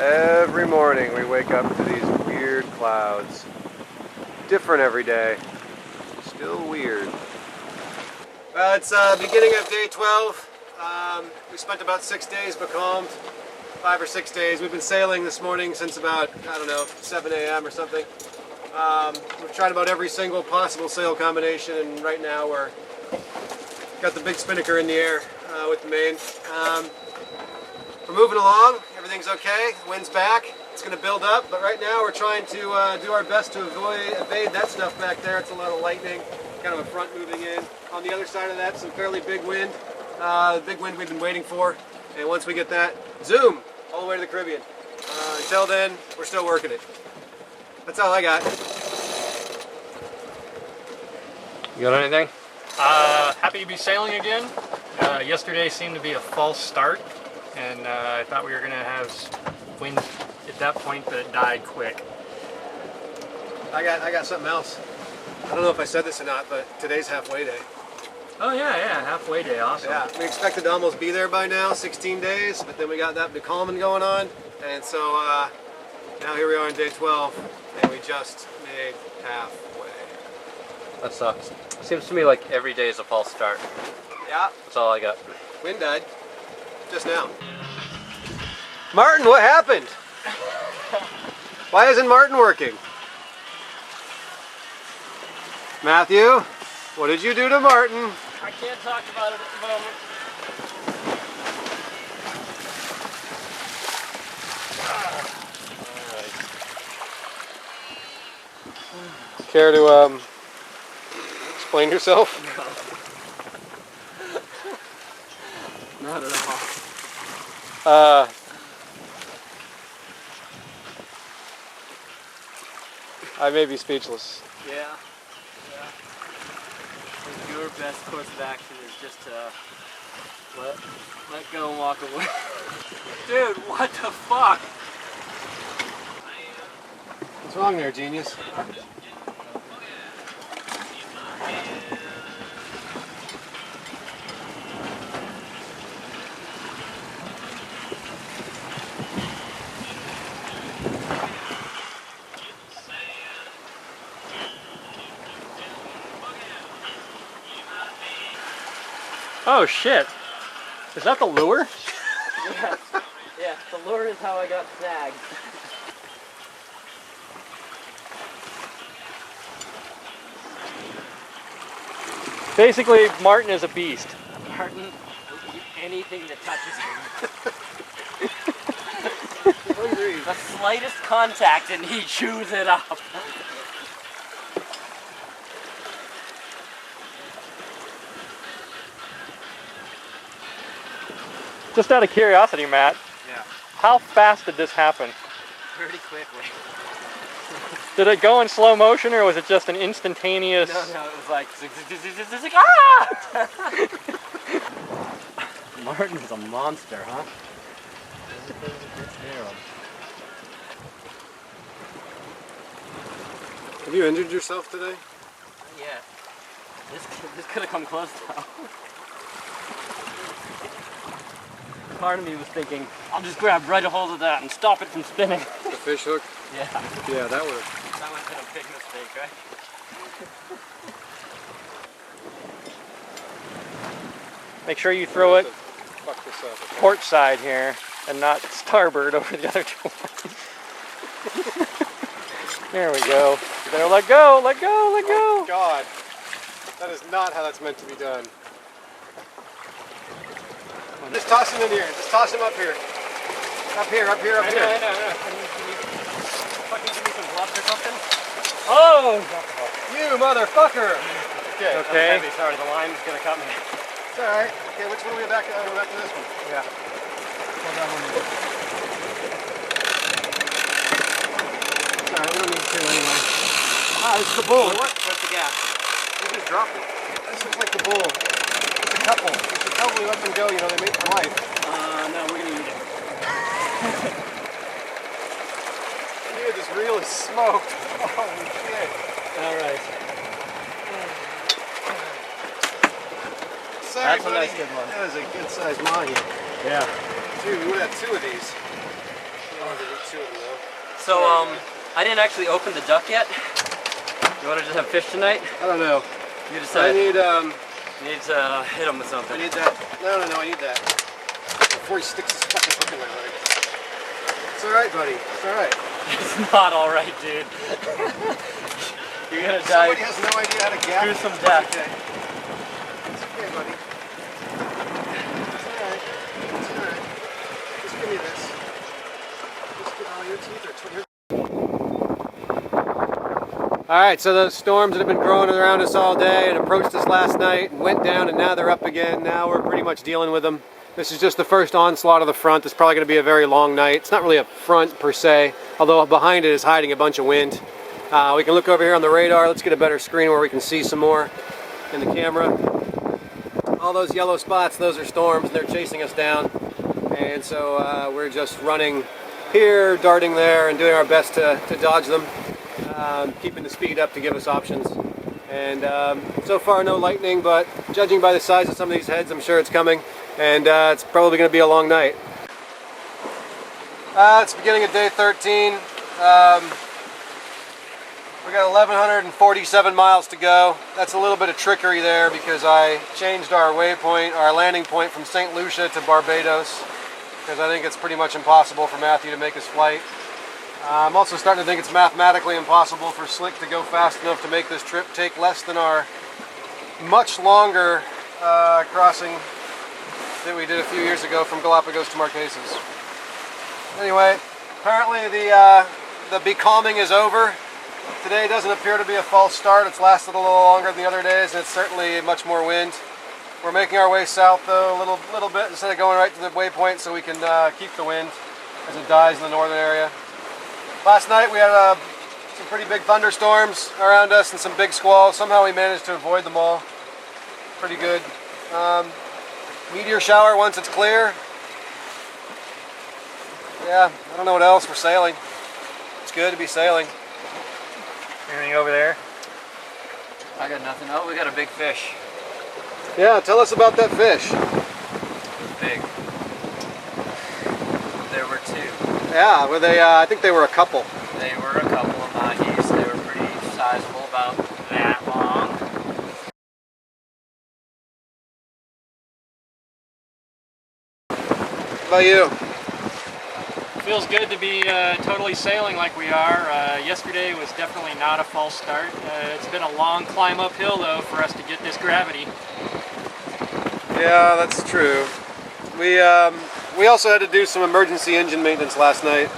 Every morning we wake up to these weird clouds. Different every day. Still weird. Well, it's beginning of day 12. We spent about 6 days becalmed. 5 or 6 days. We've been sailing this morning since about, I don't know, 7 a.m. or something. We've tried about every single possible sail combination, and right now we're got the big spinnaker in the air with the main. We're moving along. Everything's okay. The wind's back. It's going to build up, but right now we're trying to do our best to evade that stuff back there. It's a lot of lightning, kind of a front moving in. On the other side of that, some fairly big wind. The big wind we've been waiting for. And once we get that, zoom all the way to the Caribbean. Until then, we're still working it. That's all I got. You got anything? Happy to be sailing again. Yesterday seemed to be a false start, and I thought we were going to have wind at that point, but it died quick. I got something else. I don't know if I said this or not, but today's halfway day. Oh yeah, halfway day, awesome. Yeah, we expected to almost be there by now, 16 days, but then we got that becalming going on, and so now here we are on day 12, and we just made halfway. That sucks. Seems to me like every day is a false start. Yeah. That's all I got. Wind died. Just now. Martin, what happened? Why isn't Martin working? Matthew, what did you do to Martin? I can't talk about it at the moment. Care to explain yourself? No. Not at all. I may be speechless. Yeah. Your best course of action is just to let go and walk away. Dude, what the fuck? What's wrong there, genius? Oh shit! Is that the lure? Yeah, the lure is how I got snagged. Basically, Martin is a beast. Martin will eat anything that touches him. The slightest contact and he chews it up. Just out of curiosity, Matt. Yeah. How fast did this happen? Pretty quickly. Did it go in slow motion, or was it just an instantaneous? No, it was like ah! Martin is a monster, huh? Have you injured yourself today? Yeah. This could have come close though. Part of me was thinking, I'll just grab right a hold of that and stop it from spinning. The fish hook? Yeah. Yeah, that would That would have been a big mistake, right? Make sure you throw it fuck this up. Okay? port side here and not starboard over the other two ones. There we go. You better let go, let go, let go. Oh God, that is not how that's meant to be done. Just toss him in here. Just toss him up here. Up here, up here, up here. I know. Can you fucking give me some gloves or something? Oh! You motherfucker! Okay. Okay. I'm heavy. Sorry, the line is gonna cut me. It's alright. Okay, which one are we back to? We're back to this one. Yeah. Hold on one minute. Alright, we don't need to anyway. Ah, it's the bull. What's the gas? We just dropped it. This looks like the bull. It's a couple. We should probably let them go, you know, they mate for life. No, we're gonna eat it. Dude, this reel is smoked. Holy shit. Alright. Sorry, That's a buddy. nice good one. That was a good sized mahi. Yeah. Dude, we would have 2 of these. two of them though. So, I didn't actually open the duck yet. You want to just have fish tonight? I don't know. You I decide. need You need to hit him with I something. need that. No, I need that. Before he sticks his fucking hook in my leg. It's alright, buddy. It's alright. It's not alright, dude. You're gonna die. Somebody has no idea how to gap. Through some death. It's okay. It's okay, buddy. It's alright. It's alright. Just give me this. Just give all your teeth are Alright, so those storms that have been growing around us all day and approached us last night and went down and now they're up again. Now we're pretty much dealing with them. This is just the first onslaught of the front. It's probably going to be a very long night. It's not really a front per se, although behind it is hiding a bunch of wind. We can look over here on the radar. Let's get a better screen where we can see some more in the camera. All those yellow spots, those are storms, and they're chasing us down. And so we're just running here, darting there, and doing our best to dodge them, keeping the speed up to give us options. And so far no lightning, but judging by the size of some of these heads, I'm sure it's coming. And it's probably going to be a long night. It's the beginning of day 13. We got 1,147 miles to go. That's a little bit of trickery there because I changed our waypoint, our landing point from St. Lucia to Barbados because I think it's pretty much impossible for Matthew to make his flight. I'm also starting to think it's mathematically impossible for Slick to go fast enough to make this trip take less than our much longer crossing that we did a few years ago from Galapagos to Marquesas. Anyway, apparently the becalming is over. Today doesn't appear to be a false start. It's lasted a little longer than the other days, and it's certainly much more wind. We're making our way south though a little bit instead of going right to the waypoint so we can keep the wind as it dies in the northern area. Last night we had some pretty big thunderstorms around us and some big squalls. Somehow we managed to avoid them all. Pretty good. Meteor shower once it's clear. Yeah, I don't know what else. We're sailing. It's good to be sailing. Anything over there? I got nothing. Oh, we got a big fish. Yeah, tell us about that fish. Big. There were two. Yeah, were they? I think they were a couple. They were a couple of mahis. They were pretty sizable, about that long. How about you? Feels good to be totally sailing like we are. Yesterday was definitely not a false start. It's been a long climb uphill though for us to get this gravity. Yeah, that's true. We also had to do some emergency engine maintenance last night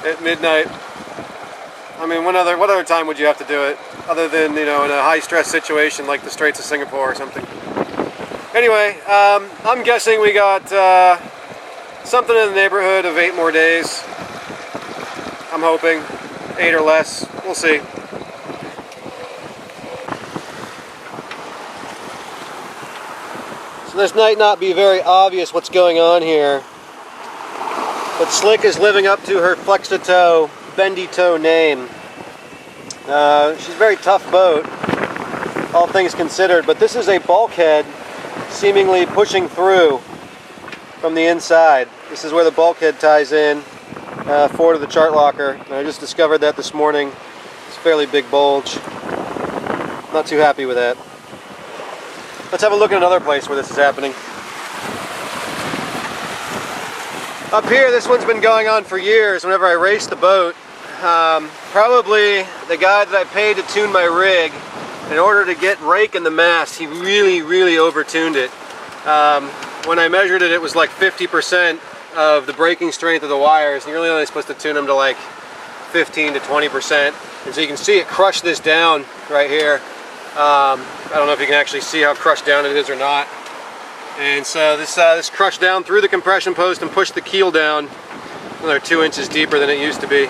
at midnight. I mean, what other time would you have to do it other than, you know, in a high stress situation like the Straits of Singapore or something? Anyway, I'm guessing we got something in the neighborhood of 8 more days. I'm hoping 8 or less. We'll see. So this might not be very obvious what's going on here, but Slick is living up to her flex-to-toe, bendy-toe name. She's a very tough boat, all things considered, but this is a bulkhead seemingly pushing through from the inside. This is where the bulkhead ties in forward of the chart locker. And I just discovered that this morning. It's a fairly big bulge. Not too happy with that. Let's have a look at another place where this is happening. Up here, this one's been going on for years. Whenever I race the boat, probably the guy that I paid to tune my rig, in order to get rake in the mast, he really overtuned it. When I measured it, it was like 50% of the braking strength of the wires. You're really only supposed to tune them to like 15 to 20%. And so you can see it crush this down right here. I don't know if you can actually see how crushed down it is or not. And so this crushed down through the compression post and pushed the keel down another 2 inches deeper than it used to be.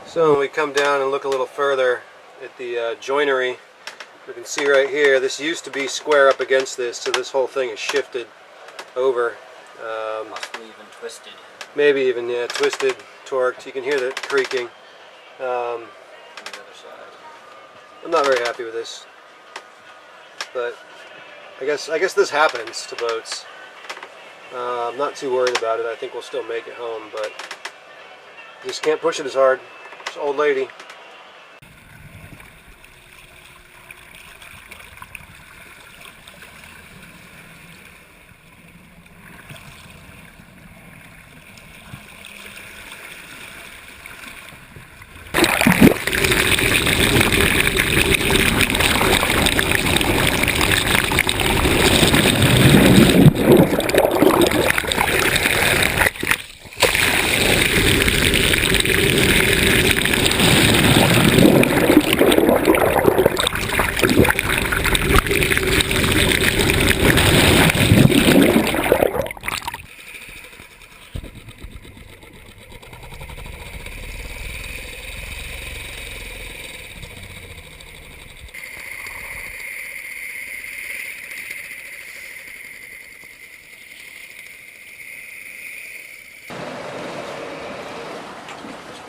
So when we come down and look a little further at the joinery, we can see right here, this used to be square up against this, so this whole thing is shifted over. Possibly even twisted. Maybe even, yeah, twisted, torqued. You can hear the creaking. On the other side. I'm not very happy with this, but I guess this happens to boats. I'm not too worried about it. I think we'll still make it home, but just can't push it as hard. It's an old lady.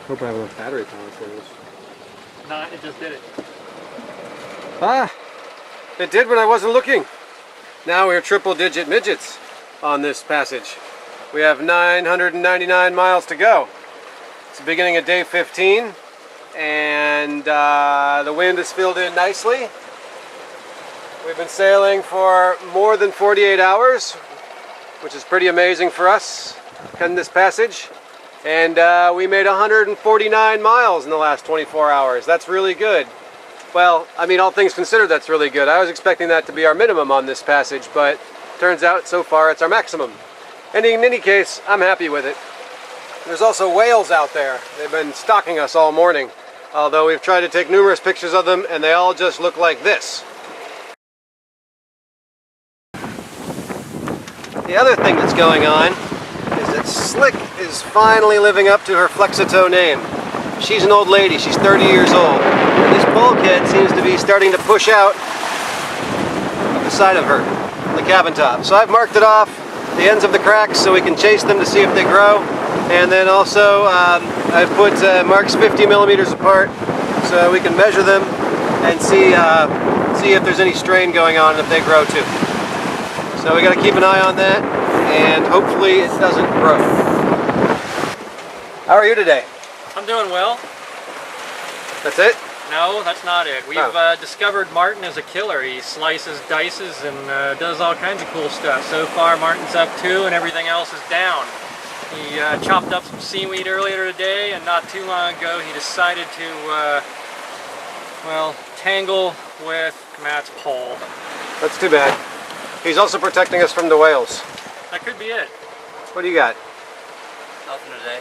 Hope I have enough battery power for this. Nah, it just did it. Ah! It did when I wasn't looking. Now we're triple-digit midgets on this passage. We have 999 miles to go. It's the beginning of day 15, and the wind is filled in nicely. We've been sailing for more than 48 hours, which is pretty amazing for us in this passage. And we made 149 miles in the last 24 hours. That's really good. Well, I mean, all things considered, that's really good. I was expecting that to be our minimum on this passage, but turns out so far it's our maximum. And in any case, I'm happy with it. There's also whales out there. They've been stalking us all morning, although we've tried to take numerous pictures of them, and they all just look like this. The other thing that's going on is that Slick is finally living up to her Flexito name. She's an old lady, she's 30 years old, and this bulkhead seems to be starting to push out of the side of her, the cabin top. So I've marked it off, the ends of the cracks, so we can chase them to see if they grow. And then also I've put marks 50 millimeters apart so we can measure them and see if there's any strain going on and if they grow too. So we got to keep an eye on that, and hopefully it doesn't grow. How are you today? I'm doing well. That's it? No, that's not it. We've discovered Martin is a killer. He slices, dices, and does all kinds of cool stuff. So far, Martin's up 2 and everything else is down. He chopped up some seaweed earlier today, and not too long ago he decided to, well, tangle with Matt's pole. That's too bad. He's also protecting us from the whales. That could be it. What do you got? Nothing today.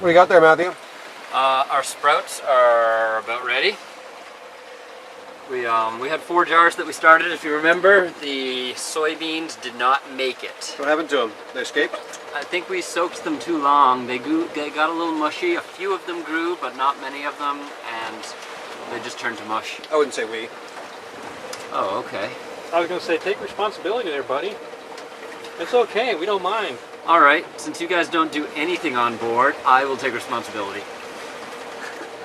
What do you got there, Matthew? Our sprouts are about ready. We had 4 jars that we started, if you remember. The soybeans did not make it. What happened to them? They escaped? I think we soaked them too long. They got a little mushy. A few of them grew, but not many of them, and they just turned to mush. I wouldn't say we. Oh, okay. I was going to say, take responsibility there, buddy. It's okay, we don't mind. Alright, since you guys don't do anything on board, I will take responsibility.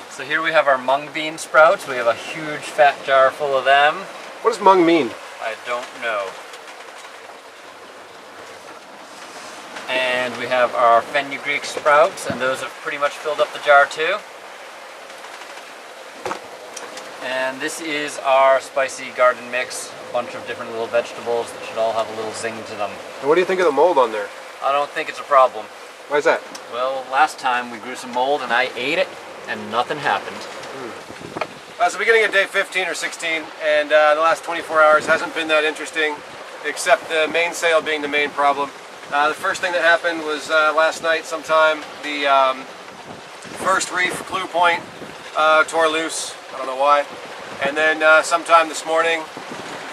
So here we have our mung bean sprouts. We have a huge fat jar full of them. What does mung mean? I don't know. And we have our fenugreek sprouts, and those have pretty much filled up the jar too. And this is our spicy garden mix, a bunch of different little vegetables that should all have a little zing to them. And what do you think of the mold on there? I don't think it's a problem. Why is that? Well, last time we grew some mold and I ate it and nothing happened. It's the beginning of day 15 or 16, and the last 24 hours hasn't been that interesting, except the mainsail being the main problem. The first thing that happened was last night sometime, the first reef clue point tore loose. I don't know why. And then sometime this morning,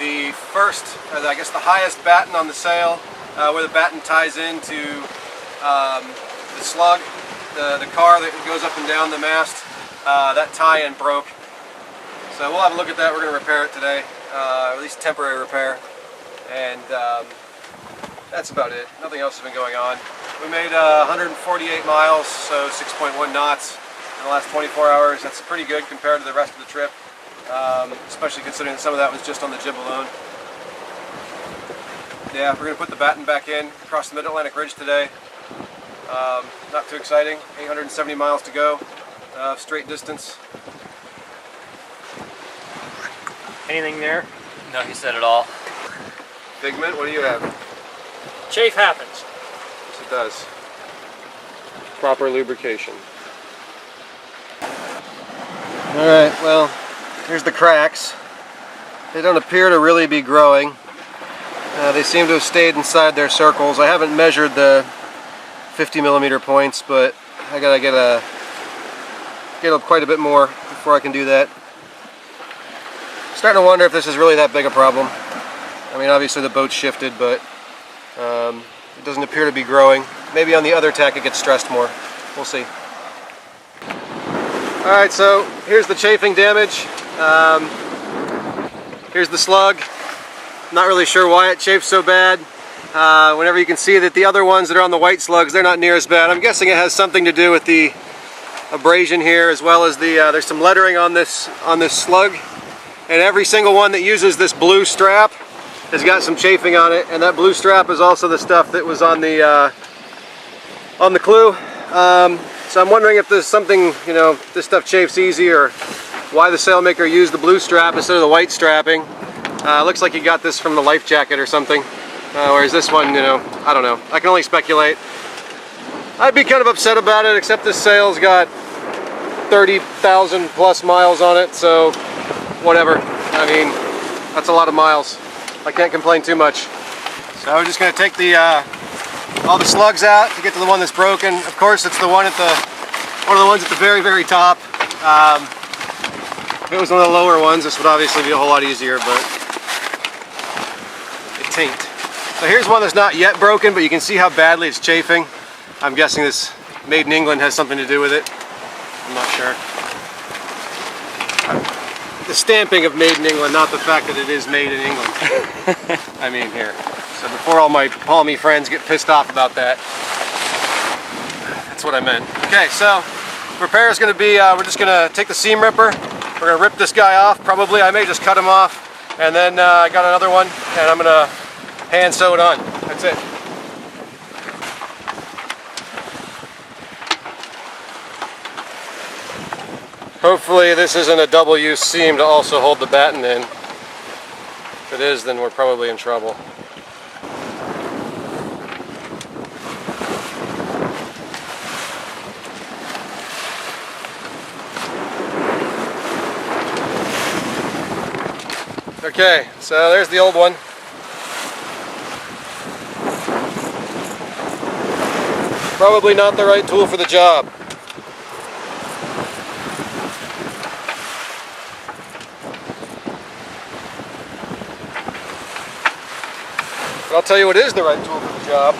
the first, I guess the highest batten on the sail, where the batten ties into the slug, the car that goes up and down the mast, that tie-in broke. So we'll have a look at that. We're going to repair it today, at least temporary repair. And that's about it. Nothing else has been going on. We made 148 miles, so 6.1 knots in the last 24 hours. That's pretty good compared to the rest of the trip, especially considering some of that was just on the jib alone. Yeah, we're going to put the batten back in across the Mid-Atlantic Ridge today. Not too exciting, 870 miles to go, straight distance. Anything there? No, he said it all. Figment, what do you have? Chafe happens. Yes, it does. Proper lubrication. Alright, well, here's the cracks. They don't appear to really be growing. They seem to have stayed inside their circles. I haven't measured the 50 millimeter points, but I gotta get up quite a bit more before I can do that. Starting to wonder if this is really that big a problem. I mean, obviously the boat's shifted, but it doesn't appear to be growing. Maybe on the other tack it gets stressed more. We'll see. Alright, so here's the chafing damage. Here's the slug. Not really sure why it chafed so bad. Whenever you can see that the other ones that are on the white slugs, they're not near as bad. I'm guessing it has something to do with the abrasion here, as well as the there's some lettering on this slug, and every single one that uses this blue strap has got some chafing on it, and that blue strap is also the stuff that was on the clue. So I'm wondering if there's something, you know, this stuff chafes easy, or why the sailmaker used the blue strap instead of the white strapping. Looks like he got this from the life jacket or something, whereas this one, you know, I don't know. I can only speculate. I'd be kind of upset about it, except this sail's got 30,000 plus miles on it, so whatever. I mean, that's a lot of miles. I can't complain too much. So we're just going to take all the slugs out to get to the one that's broken. Of course, it's the one of the ones at the very, very top. If it was one of the lower ones, this would obviously be a whole lot easier, but it tain't. So here's one that's not yet broken, but you can see how badly it's chafing. I'm guessing this made in England has something to do with it. I'm not sure. The stamping of made in England, not the fact that it is made in England. I mean here. So before all my palmy friends get pissed off about that, that's what I meant. Okay, so repair is going to be, we're just going to take the seam ripper. We're going to rip this guy off, probably. I may just cut him off. And then I got another one, and I'm going to hand sew it on. That's it. Hopefully this isn't a double-use seam to also hold the batten in. If it is, then we're probably in trouble. Okay, so there's the old one. Probably not the right tool for the job. But I'll tell you what is the right tool for the job.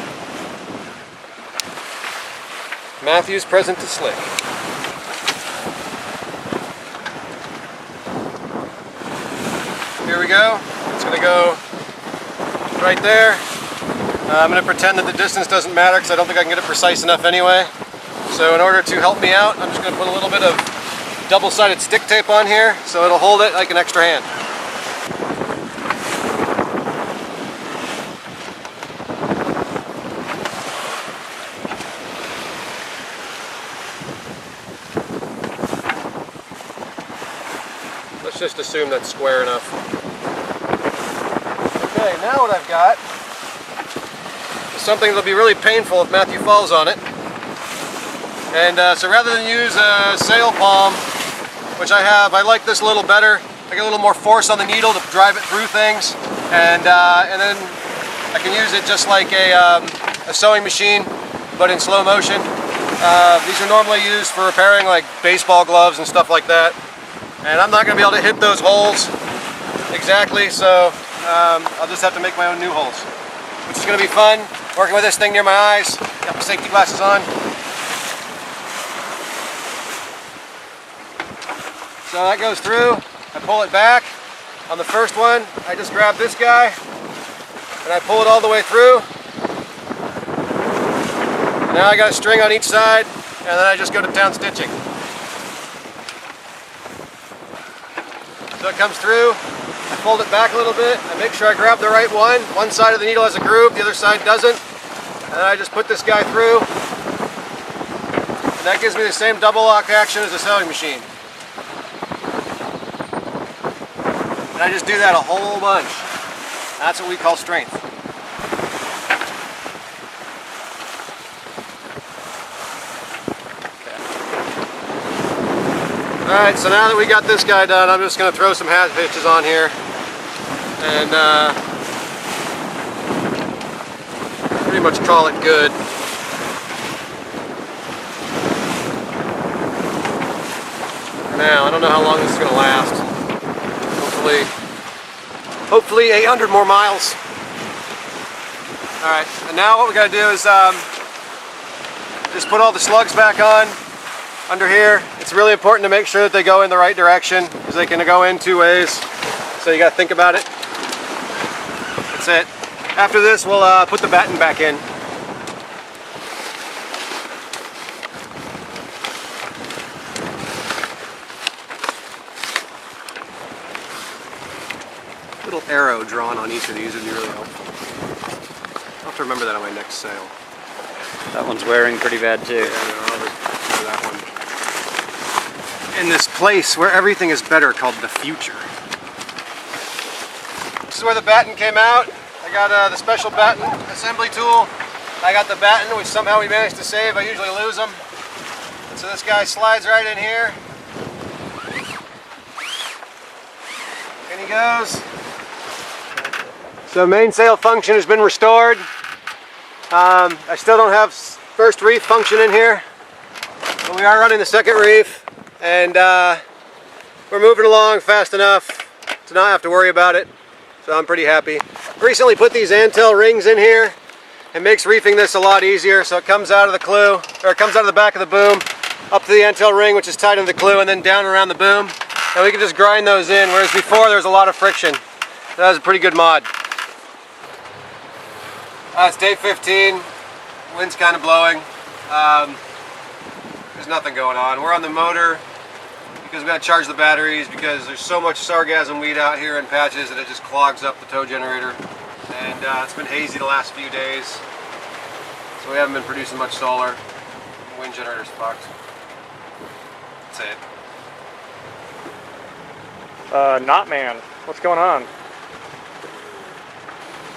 Matthew's present to slick. Here we go. It's going to go right there. I'm going to pretend that the distance doesn't matter because I don't think I can get it precise enough anyway. So in order to help me out, I'm just going to put a little bit of double-sided stick tape on here so it'll hold it like an extra hand. Let's just assume that's square enough. Okay, now what I've got is something that'll be really painful if Matthew falls on it. And so rather than use a sail palm, which I have, I like this a little better. I get a little more force on the needle to drive it through things, and then I can use it just like a sewing machine, but in slow motion. These are normally used for repairing like baseball gloves and stuff like that. And I'm not going to be able to hit those holes exactly, so I'll just have to make my own new holes, which is going to be fun, working with this thing near my eyes. Got my safety glasses on. So that goes through, I pull it back. On the first one, I just grab this guy, and I pull it all the way through. Now I got a string on each side, and then I just go to town stitching. So it comes through, I fold it back a little bit, I make sure I grab the right one. One side of the needle has a groove, the other side doesn't. And then I just put this guy through. And that gives me the same double lock action as a sewing machine. And I just do that a whole bunch. That's what we call strength. Alright, so now that we got this guy done, I'm just going to throw some hat hitches on here. And pretty much call it good. For now, I don't know how long this is going to last. Hopefully 800 more miles. Alright, and now what we got to do is just put all the slugs back on under here. It's really important to make sure that they go in the right direction because they can go in two ways. So you got to think about it. That's it. After this, we'll put the batten back in. Little arrow drawn on each of these would be really helpful. I'll have to remember that on my next sail. That one's wearing pretty bad too. Yeah, no, I'll remember that one. In this place where everything is better called the future. This is where the batten came out. I got the special batten assembly tool. I got the batten, which somehow we managed to save. I usually lose them. And so this guy slides right in here. And he goes. So mainsail function has been restored. I still don't have first reef function in here, but we are running the second reef. And we're moving along fast enough to not have to worry about it, so I'm pretty happy. Recently put these antel rings in here. It makes reefing this a lot easier, so it comes out of the clew, or it comes out of the back of the boom, up to the antel ring, which is tied into the clew, and then down around the boom. And we can just grind those in, whereas before there was a lot of friction. That was a pretty good mod. It's day 15, wind's kind of blowing. There's nothing going on. We're on the motor because we got to charge the batteries because there's so much sargassum weed out here in patches that it just clogs up the tow generator. And it's been hazy the last few days, so we haven't been producing much solar. The wind generator's fucked. That's it. Not man. What's going on?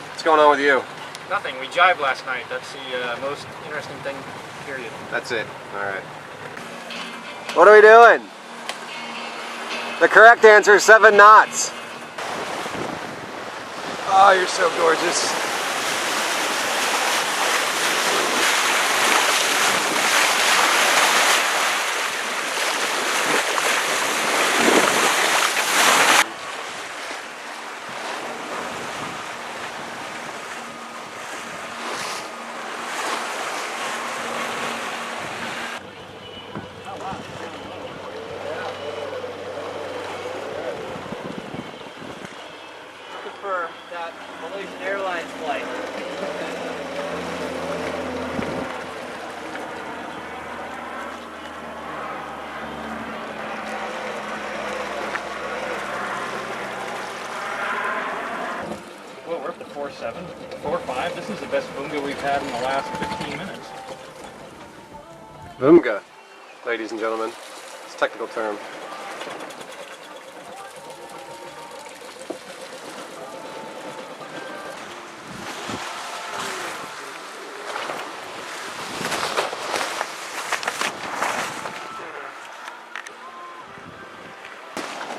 What's going on with you? Nothing. We jived last night. That's the most interesting thing, period. That's it. Alright. What are we doing? The correct answer is 7 knots. Oh, you're so gorgeous. For that Malaysian Airlines flight. Well, we're up to 4.7, 4.5. This is the best boonga we've had in the last 15 minutes. Boomga, ladies and gentlemen. It's a technical term.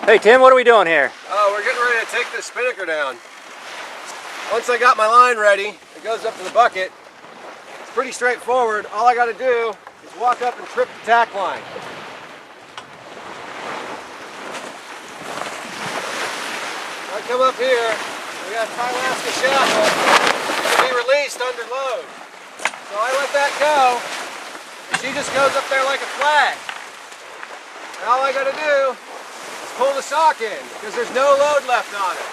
Hey Tim, what are we doing here? Oh, we're getting ready to take this spinnaker down. Once I got my line ready, it goes up to the bucket. It's pretty straightforward. All I got to do is walk up and trip the tack line. I come up here, we got a Alaska shackle to be released under load. So I let that go, and she just goes up there like a flag. And all I got to do is pull the sock in, because there's no load left on it.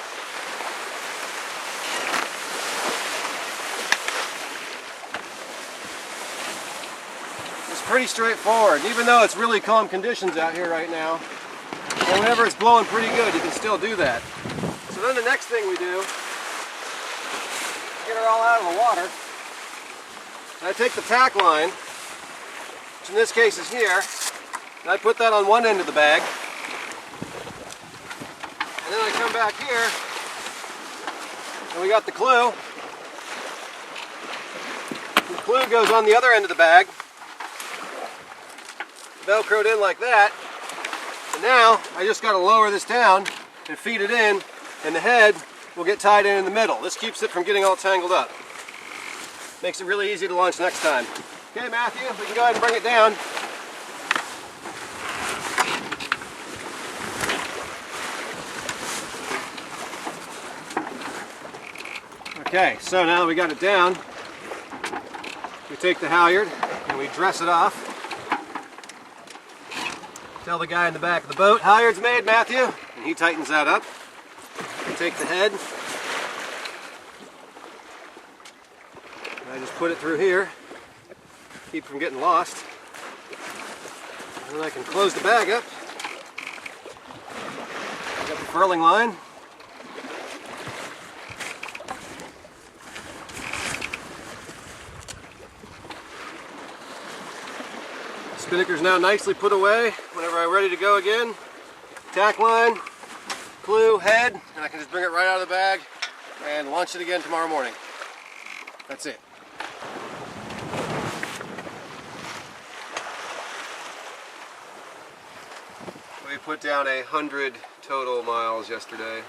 It's pretty straightforward, even though it's really calm conditions out here right now. And whenever it's blowing pretty good, you can still do that. So then the next thing we do, get her all out of the water. And I take the tack line, which in this case is here, and I put that on one end of the bag. And then I come back here, and we got the clue. The clue goes on the other end of the bag, velcroed in like that. And now I just got to lower this down and feed it in, and the head will get tied in the middle. This keeps it from getting all tangled up. Makes it really easy to launch next time. Okay, Matthew, we can go ahead and bring it down. Okay, so now that we got it down, we take the halyard and we dress it off. Tell the guy in the back of the boat, halyard's made, Matthew, and he tightens that up. We take the head, and I just put it through here, keep it from getting lost. And then I can close the bag up. I got the furling line. Spinnaker's now nicely put away. Whenever I'm ready to go again, tack line, clue, head, and I can just bring it right out of the bag and launch it again tomorrow morning. That's it. We put down 100 total miles yesterday.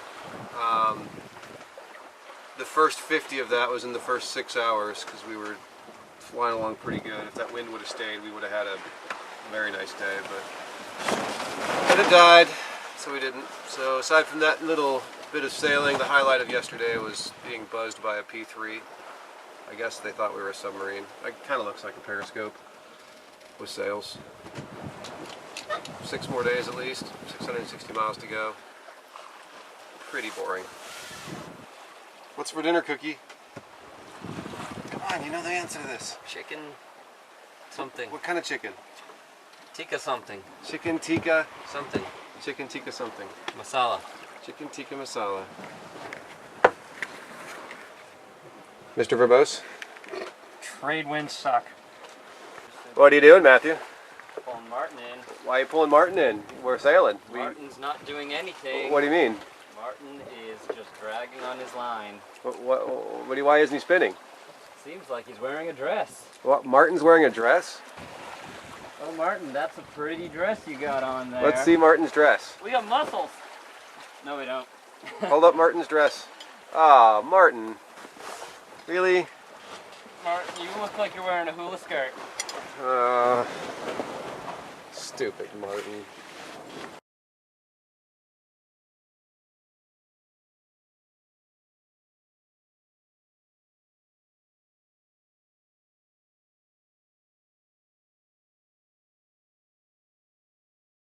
The first 50 of that was in the first 6 hours because we were flying along pretty good. If that wind would have stayed, we would have had a very nice day, but it died, so we didn't. So aside from that little bit of sailing, the highlight of yesterday was being buzzed by a P3. I guess they thought we were a submarine. It kind of looks like a periscope with sails. 6 more days at least, 660 miles to go. Pretty boring. What's for dinner, Cookie? Come on, you know the answer to this. Chicken something. What kind of chicken? Tikka something. Chicken tikka. Something. Chicken tikka something. Masala. Chicken tikka masala. Mr. Verbose? Trade winds suck. What are you doing, Matthew? Pulling Martin in. Why are you pulling Martin in? We're sailing. Martin's not doing anything. What do you mean? Martin is just dragging on his line. Why isn't he spinning? Seems like he's wearing a dress. What, Martin's wearing a dress? Oh, Martin, that's a pretty dress you got on there. Let's see Martin's dress. We got muscles. No, we don't. Hold up Martin's dress. Ah, Martin. Really? Martin, you look like you're wearing a hula skirt. Stupid Martin.